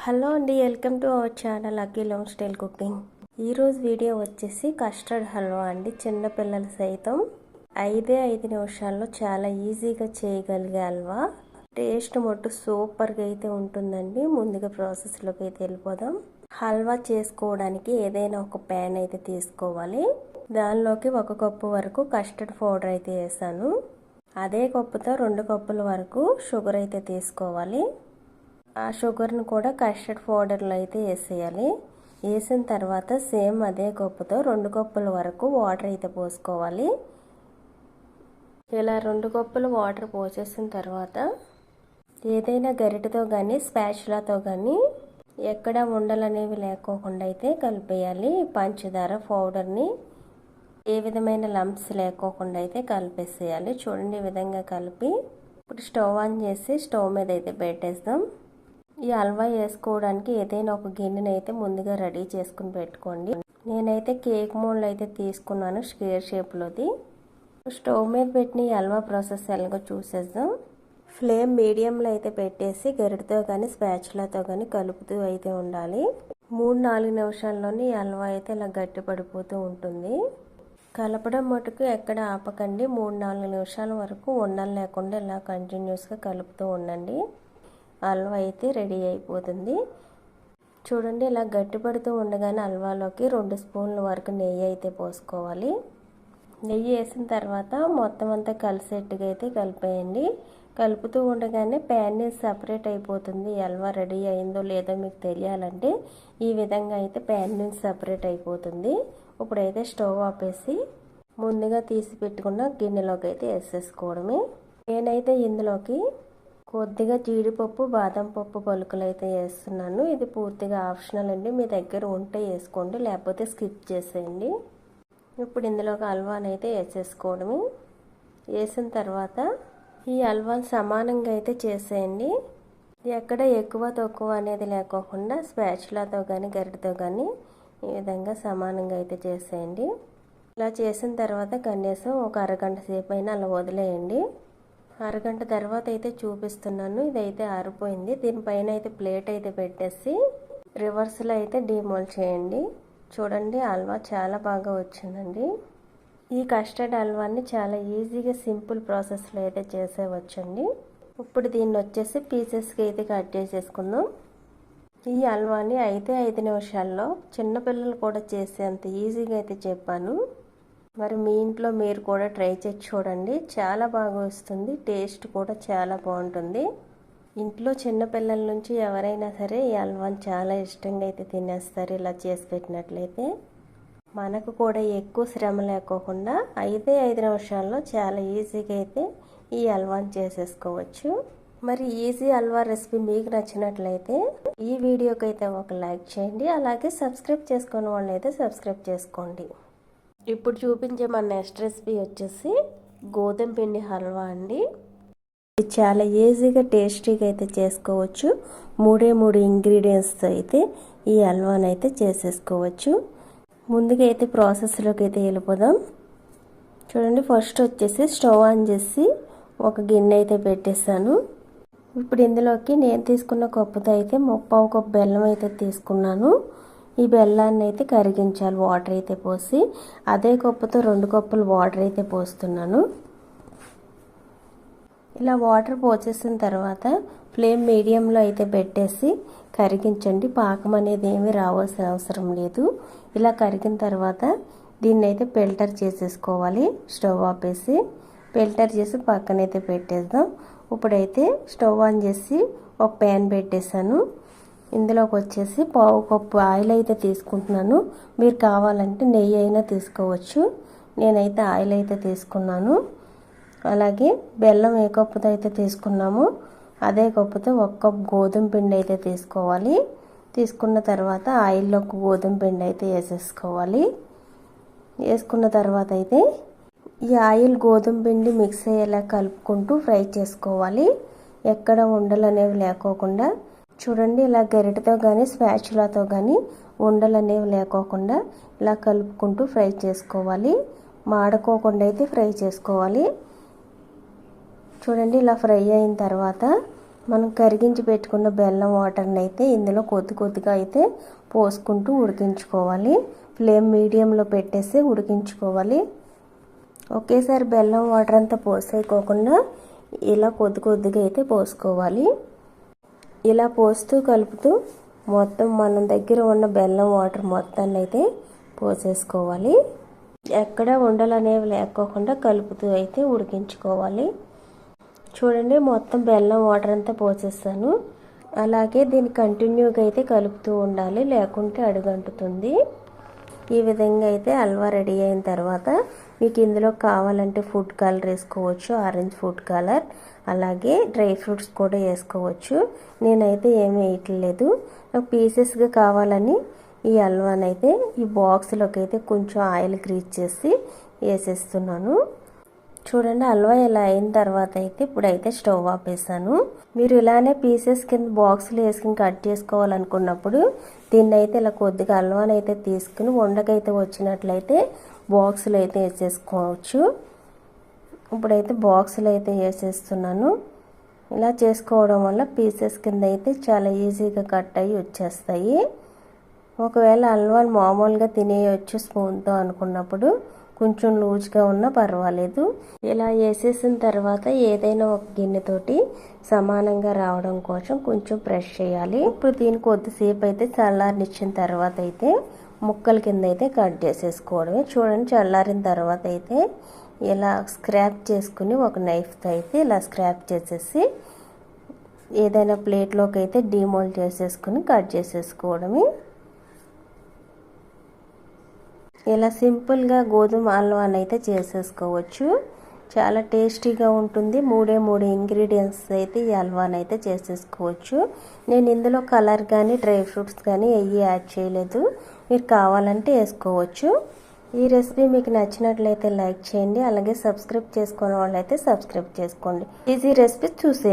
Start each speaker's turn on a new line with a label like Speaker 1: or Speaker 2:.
Speaker 1: Hello అండి, welcome to our channel lucky long style cooking. ఈరోజు video వచ్చేసి custard halwa అండి. చిన్నపిల్లలు సైతం 5 నిమిషాల్లో చాలా ఈజీగా చేయగలిగే హల్వా. టేస్ట్ మట్టు సూపర్గా అయితే ఉంటుందండి. ముందుగా ప్రాసెస్లోకి అయితే వెళ్ళిపోదాం. హల్వా చేసుకోవడానికి ఏదైనా ఒక ప్యాన్ అయితే తీసుకోవాలి. దానిలోకి 1 కప్పు వరకు కస్టర్డ్ పౌడర్ అయితే వేసాను. అదే కప్పుతో 2 కప్పుల వరకు షుగర్ అయితే తీసుకోవాలి. ఆ షుగర్ను కూడా కస్టర్డ్ పౌడర్లో అయితే వేసేయాలి. వేసిన తర్వాత సేమ్ అదే కప్పుతో 2 కప్పుల వరకు వాటర్ అయితే పోసుకోవాలి. ఇలా 2 కప్పులు వాటర్ పోసేసిన తర్వాత ఏదైనా గరిటెతో కానీ స్పాచులాతో కానీ ఎక్కడ ఉండలనేవి లేకోకుండా అయితే కలిపేయాలి. పంచదార పౌడర్ని ఏ విధమైన లంప్స్ లేకోకుండా అయితే కలిపేసేయాలి. చూడండి, ఈ విధంగా కలిపి ఇప్పుడు స్టవ్ ఆన్ చేసి స్టవ్ మీద అయితే పెట్టేద్దాం. ఈ హల్వా వేసుకోవడానికి ఏదైనా ఒక గిన్నెని అయితే ముందుగా రెడీ చేసుకుని పెట్టుకోండి. నేనైతే కేక్ మోల్డ్ అయితే తీసుకున్నాను, స్క్వేర్ షేప్లోది. స్టవ్ మీద పెట్టిన ఈ హల్వా ప్రాసెస్ ఎలాగో చూసేద్దాం. ఫ్లేమ్ మీడియంలో అయితే పెట్టేసి గరిటతో కానీ స్పాచులాతో కానీ కలుపుతూ అయితే ఉండాలి. 3-4 నిమిషాల్లోనే ఈ హల్వా అయితే ఇలా గట్టి పడిపోతూ ఉంటుంది. కలపడం మటుకు ఎక్కడ ఆపకండి. 3-4 నిమిషాల వరకు ఉండలు లేకుండా ఇలా కంటిన్యూస్గా కలుపుతూ ఉండండి. హల్వా అయితే రెడీ అయిపోతుంది. చూడండి, ఇలా గట్టిపడుతూ ఉండగానే హల్వాలోకి 2 స్పూన్ల వరకు నెయ్యి అయితే పోసుకోవాలి. నెయ్యి వేసిన తర్వాత మొత్తం అంతా కలిసేట్టుగా అయితే కలిపేయండి. కలుపుతూ ఉండగానే ప్యాన్ నుంచి సపరేట్ అయిపోతుంది. హల్వా రెడీ అయిందో లేదో మీకు తెలియాలంటే ఈ విధంగా అయితే ప్యాన్ నుంచి సపరేట్ అయిపోతుంది. ఇప్పుడైతే స్టవ్ ఆపేసి ముందుగా తీసి పెట్టుకున్న గిన్నెలోకి అయితే వేసేసుకోవడమే. నేనైతే ఇందులోకి కొద్దిగా జీడిపప్పు, బాదం పప్పు పలుకులు అయితే వేస్తున్నాను. ఇది పూర్తిగా ఆప్షనల్ అండి. మీ దగ్గర ఉంటే వేసుకోండి, లేకపోతే స్కిప్ చేసేయండి. ఇప్పుడు ఇందులోకి హల్వాని అయితే వేసేసుకోవడమే. వేసిన తర్వాత ఈ హల్వాని సమానంగా అయితే చేసేయండి. ఎక్కడ ఎక్కువ తక్కువ అనేది లేకోకుండా స్పాచులాతో కానీ గరిటతో కానీ ఈ విధంగా సమానంగా అయితే చేసేయండి. ఇలా చేసిన తర్వాత కనీసం ఒక అరగంట సేపు అయినా అలా వదిలేయండి. అరగంట తర్వాత అయితే చూపిస్తున్నాను. ఇదైతే ఆరిపోయింది. దీనిపైన అయితే ప్లేట్ అయితే పెట్టేసి రివర్స్లో అయితే డీమోల్డ్ చేయండి. చూడండి, హల్వా చాలా బాగా వచ్చిందండి. ఈ కస్టర్డ్ హల్వాని చాలా ఈజీగా సింపుల్ ప్రాసెస్లో అయితే చేసేవచ్చండి. ఇప్పుడు దీన్ని వచ్చేసి పీసెస్కి అయితే కట్ చేసేసుకుందాం. ఈ హల్వాని 5 నిమిషాల్లో చిన్నపిల్లలు కూడా చేసేంత ఈజీగా అయితే చెప్పాను. మరి మీ ఇంట్లో మీరు కూడా ట్రై చేసి చూడండి. చాలా బాగా వస్తుంది. టేస్ట్ కూడా చాలా బాగుంటుంది. ఇంట్లో చిన్నపిల్లల నుంచి ఎవరైనా సరే ఈ హల్వాని చాలా ఇష్టంగా అయితే తినేస్తారు. ఇలా చేసి పెట్టినట్లయితే మనకు కూడా ఎక్కువ శ్రమ లేకోకుండా 5 నిమిషాల్లో చాలా ఈజీగా అయితే ఈ హల్వాని చేసేసుకోవచ్చు. మరి ఈజీ హల్వా రెసిపీ మీకు నచ్చినట్లయితే ఈ వీడియోకి అయితే ఒక లైక్ చేయండి. అలాగే సబ్స్క్రైబ్ చేసుకునే వాళ్ళు అయితే సబ్స్క్రైబ్ చేసుకోండి. ఇప్పుడు చూపించే మన నెక్స్ట్ రెసిపీ వచ్చేసి గోధుమ పిండి హల్వా అండి. ఇది చాలా ఈజీగా టేస్టీగా అయితే చేసుకోవచ్చు. 3 ఇంగ్రీడియంట్స్తో అయితే ఈ హల్వాని అయితే చేసేసుకోవచ్చు. ముందుగా అయితే ప్రాసెస్లోకి అయితే వెళ్ళిపోదాం. చూడండి, ఫస్ట్ వచ్చేసి స్టవ్ ఆన్ చేసి ఒక గిన్నె అయితే పెట్టేశాను. ఇప్పుడు ఇందులోకి నేను తీసుకున్న కప్పుతో అయితే 1/4 కప్పు బెల్లం అయితే తీసుకున్నాను. ఈ బెల్లాన్ని అయితే కరిగించాలి వాటర్ అయితే పోసి. అదే కప్పుతో 2 కప్పులు వాటర్ అయితే పోస్తున్నాను. ఇలా వాటర్ పోసేసిన తర్వాత ఫ్లేమ్ మీడియంలో అయితే పెట్టేసి కరిగించండి. పాకం అనేది ఏమీ రావాల్సిన అవసరం లేదు. ఇలా కరిగిన తర్వాత దీన్ని అయితే ఫిల్టర్ చేసేసుకోవాలి. స్టవ్ ఆపేసి ఫిల్టర్ చేసి పక్కనైతే పెట్టేద్దాం. ఇప్పుడైతే స్టవ్ ఆన్ చేసి ఒక ప్యాన్ పెట్టేశాను. ఇందులోకి వచ్చేసి 1/4 కప్పు ఆయిల్ అయితే తీసుకుంటున్నాను. మీరు కావాలంటే నెయ్యి అయినా తీసుకోవచ్చు. నేనైతే ఆయిల్ అయితే తీసుకున్నాను. అలాగే బెల్లం ఏ కప్పుతో అయితే తీసుకున్నామో అదే కప్పుతో 1 కప్పు గోధుమ పిండి అయితే తీసుకోవాలి. తీసుకున్న తర్వాత ఆయిల్లోకి గోధుమ పిండి అయితే వేసేసుకోవాలి. వేసుకున్న తర్వాత అయితే ఈ ఆయిల్ గోధుమ పిండి మిక్స్ అయ్యేలా కలుపుకుంటూ ఫ్రై చేసుకోవాలి. ఎక్కడ ఉండలు అనేవి లేకోకుండా. చూడండి, ఇలా గరిటెతో కానీ స్పాచులాతో కానీ ఉండలు అనేవి లేకోకుండా ఇలా కలుపుకుంటూ ఫ్రై చేసుకోవాలి. మాడుకోకుండా అయితే ఫ్రై చేసుకోవాలి. చూడండి, ఇలా ఫ్రై అయిన తర్వాత మనం కరిగించి పెట్టుకున్న బెల్లం వాటర్ని అయితే ఇందులో కొద్దిగా అయితే పోసుకుంటూ ఉడికించుకోవాలి. ఫ్లేమ్ మీడియంలో పెట్టేసి ఉడికించుకోవాలి. ఒకేసారి బెల్లం వాటర్ అంతా పోసేయకోకుండా ఇలా కొద్దిగా అయితే పోసుకోవాలి. ఇలా పోస్తూ కలుపుతూ మొత్తం మన దగ్గర ఉన్న బెల్లం వాటర్ మొత్తాన్ని అయితే పోసేసుకోవాలి. ఎక్కడ ఉండలు అనేవి లేకోకుండా కలుపుతూ అయితే ఉడికించుకోవాలి. చూడండి, మొత్తం బెల్లం వాటర్ అంతా పోసేస్తాను. అలాగే దీన్ని కంటిన్యూగా అయితే కలుపుతూ ఉండాలి, లేకుంటే అడుగంటుతుంది. ఈ విధంగా అయితే హల్వా రెడీ అయిన తర్వాత మీకు ఇందులో కావాలంటే ఫుడ్ కలర్ వేసుకోవచ్చు, ఆరెంజ్ ఫుడ్ కలర్, అలాగే డ్రై ఫ్రూట్స్ కూడా వేసుకోవచ్చు. నేనైతే ఏమీ వేయట్లేదు. నాకు పీసెస్గా కావాలని ఈ హల్వానైతే ఈ బాక్స్లోకి అయితే కొంచెం ఆయిల్ గ్రీజ్ చేసి వేసేస్తున్నాను. చూడండి, హల్వా ఇలా అయిన తర్వాత అయితే ఇప్పుడైతే స్టవ్ ఆపేసాను. మీరు ఇలానే పీసెస్ కింద బాక్స్లో వేసుకుని కట్ చేసుకోవాలనుకున్నప్పుడు దీన్ని అయితే ఇలా కొద్దిగా హల్వాని అయితే తీసుకుని ఉండకైతే వచ్చినట్లయితే బాక్స్లో అయితే వేసేసుకోవచ్చు. ఇప్పుడైతే బాక్స్లో అయితే వేసేస్తున్నాను. ఇలా చేసుకోవడం వల్ల పీసెస్ కింద అయితే చాలా ఈజీగా కట్ అయ్యి వచ్చేస్తాయి. ఒకవేళ హల్వాని మామూలుగా తినేయచ్చు స్పూన్తో అనుకున్నప్పుడు కొంచెం లూజ్గా ఉన్నా పర్వాలేదు. ఇలా వేసేసిన తర్వాత ఏదైనా ఒక గిన్నెతోటి సమానంగా రావడం కోసం కొంచెం ప్రెస్ చేయాలి. ఇప్పుడు దీన్ని కొద్దిసేపు అయితే చల్లారనిచ్చిన తర్వాత అయితే ముక్కల కింద అయితే కట్ చేసేసుకోవడమే. చూడండి, చల్లారిన తర్వాత అయితే ఇలా స్క్రాప్ చేసుకుని ఒక నైఫ్తో అయితే ఇలా స్క్రాప్ చేసేసి ఏదైనా ప్లేట్లోకి అయితే డీమోల్డ్ చేసేసుకుని కట్ చేసేసుకోవడమే. ఇలా సింపుల్గా గోధుమ హల్వాని అయితే చేసేసుకోవచ్చు. చాలా టేస్టీగా ఉంటుంది. మూడే ఇంగ్రీడియంట్స్ అయితే ఈ హల్వాని అయితే చేసేసుకోవచ్చు. నేను ఇందులో కలర్ కానీ డ్రై ఫ్రూట్స్ కానీ యాడ్ చేయలేదు. మీరు కావాలంటే వేసుకోవచ్చు. ఈ రెసిపీ మీకు నచ్చినట్లయితే లైక్ చేయండి. అలాగే సబ్స్క్రైబ్ చేసుకునే వాళ్ళైతే సబ్స్క్రైబ్ చేసుకోండి. ఈజీ రెసిపీ చూసే